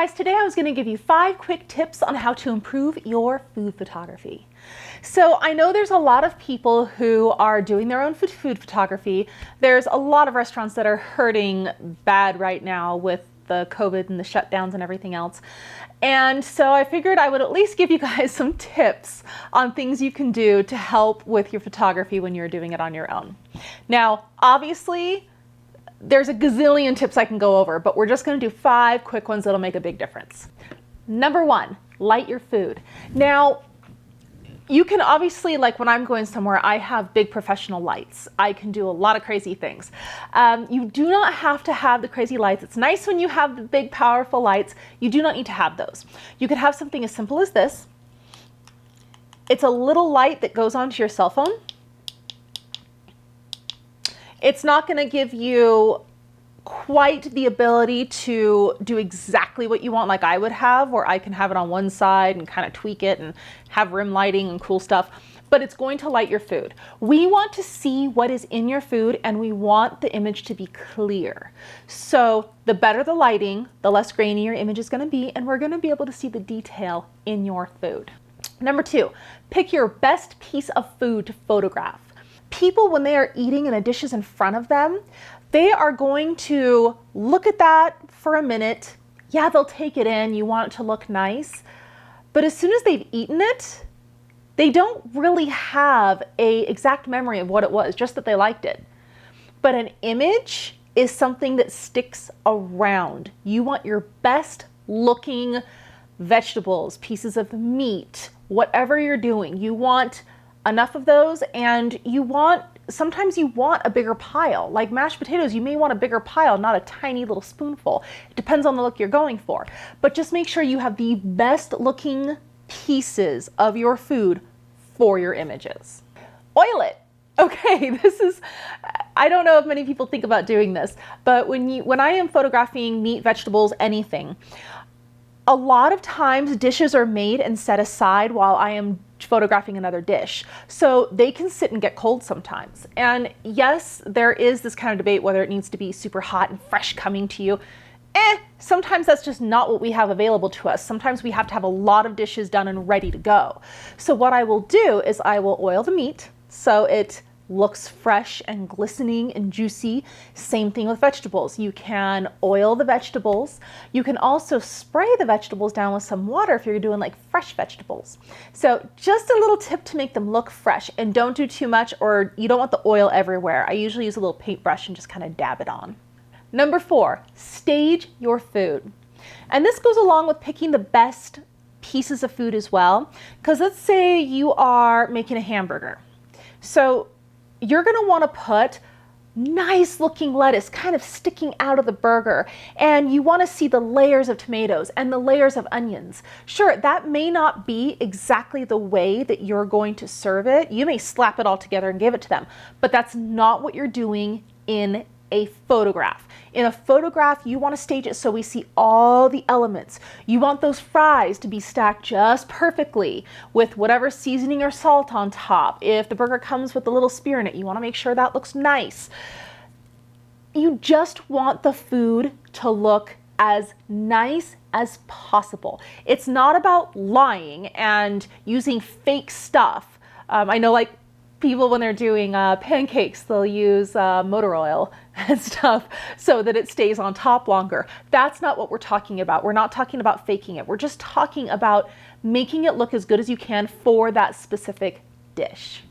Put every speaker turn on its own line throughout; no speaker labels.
guys, today I was going to give you 5 quick tips on how to improve your food photography. So I know there's a lot of people who are doing their own food photography. There's a lot of restaurants that are hurting bad right now with the COVID and the shutdowns and everything else. And so I figured I would at least give you guys some tips on things you can do to help with your photography when you're doing it on your own. Now, obviously, there's a gazillion tips I can go over, but we're just going to do 5 quick ones that'll make a big difference. Number 1, light your food. Now, you can obviously, like when I'm going somewhere, I have big professional lights. I can do a lot of crazy things. You do not have to have the crazy lights. It's nice when you have the big, powerful lights. You do not need to have those. You could have something as simple as this. It's a little light that goes onto your cell phone. It's not going to give you quite the ability to do exactly what you want like I would have, where I can have it on one side and kind of tweak it and have rim lighting and cool stuff, but it's going to light your food. We want to see what is in your food and we want the image to be clear. So the better the lighting, the less grainy your image is going to be, and we're going to be able to see the detail in your food. Number 2, pick your best piece of food to photograph. People, when they are eating and a dish is in front of them, they are going to look at that for a minute. Yeah, they'll take it in. You want it to look nice. But as soon as they've eaten it, they don't really have an exact memory of what it was, just that they liked it. But an image is something that sticks around. You want your best looking vegetables, pieces of meat, whatever you're doing. You want enough of those, and sometimes you want a bigger pile. Like mashed potatoes, you may want a bigger pile, not a tiny little spoonful. It depends on the look you're going for. But just make sure you have the best looking pieces of your food for your images. Oil it. Okay, I don't know if many people think about doing this, but when I am photographing meat, vegetables, anything, a lot of times dishes are made and set aside while I am photographing another dish. So they can sit and get cold sometimes. And yes, there is this kind of debate whether it needs to be super hot and fresh coming to you. Sometimes that's just not what we have available to us. Sometimes we have to have a lot of dishes done and ready to go. So what I will do is I will oil the meat so it looks fresh and glistening and juicy. Same thing with vegetables. You can oil the vegetables. You can also spray the vegetables down with some water if you're doing like fresh vegetables. So just a little tip to make them look fresh, and don't do too much or you don't want the oil everywhere. I usually use a little paintbrush and just kind of dab it on. Number 4, stage your food. And this goes along with picking the best pieces of food as well. Because let's say you are making a hamburger. So you're going to want to put nice looking lettuce kind of sticking out of the burger, and you want to see the layers of tomatoes and the layers of onions. Sure, that may not be exactly the way that you're going to serve it. You may slap it all together and give it to them, but that's not what you're doing in a photograph. In a photograph, you want to stage it so we see all the elements. You want those fries to be stacked just perfectly with whatever seasoning or salt on top. If the burger comes with a little spear in it, you want to make sure that looks nice. You just want the food to look as nice as possible. It's not about lying and using fake stuff. I know, like, people, when they're doing pancakes, they'll use motor oil and stuff so that it stays on top longer. That's not what we're talking about. We're not talking about faking it. We're just talking about making it look as good as you can for that specific dish.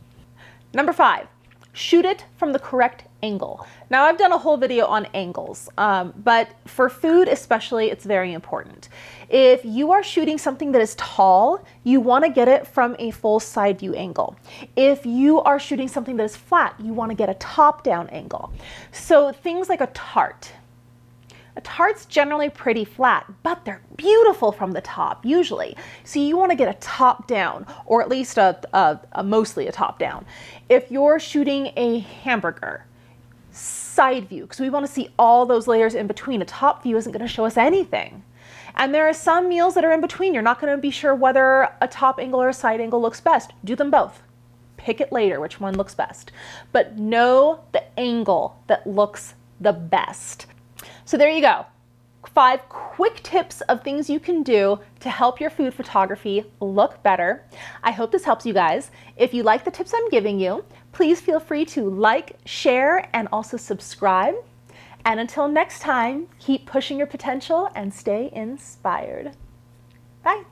Number 5, shoot it from the correct angle. Now, I've done a whole video on angles, but for food especially, it's very important. If you are shooting something that is tall, you want to get it from a full side view angle. If you are shooting something that is flat, you want to get a top-down angle. So things like a tart. A tart's generally pretty flat, but they're beautiful from the top, usually. So you want to get a top-down, or at least mostly a top-down. If you're shooting a hamburger, side view, because we want to see all those layers in between. A top view isn't going to show us anything. And there are some meals that are in between. You're not going to be sure whether a top angle or a side angle looks best. Do them both. Pick it later, which one looks best. But know the angle that looks the best. So there you go. 5 quick tips of things you can do to help your food photography look better. I hope this helps you guys. If you like the tips I'm giving you, please feel free to like, share, and also subscribe. And until next time, keep pushing your potential and stay inspired. Bye.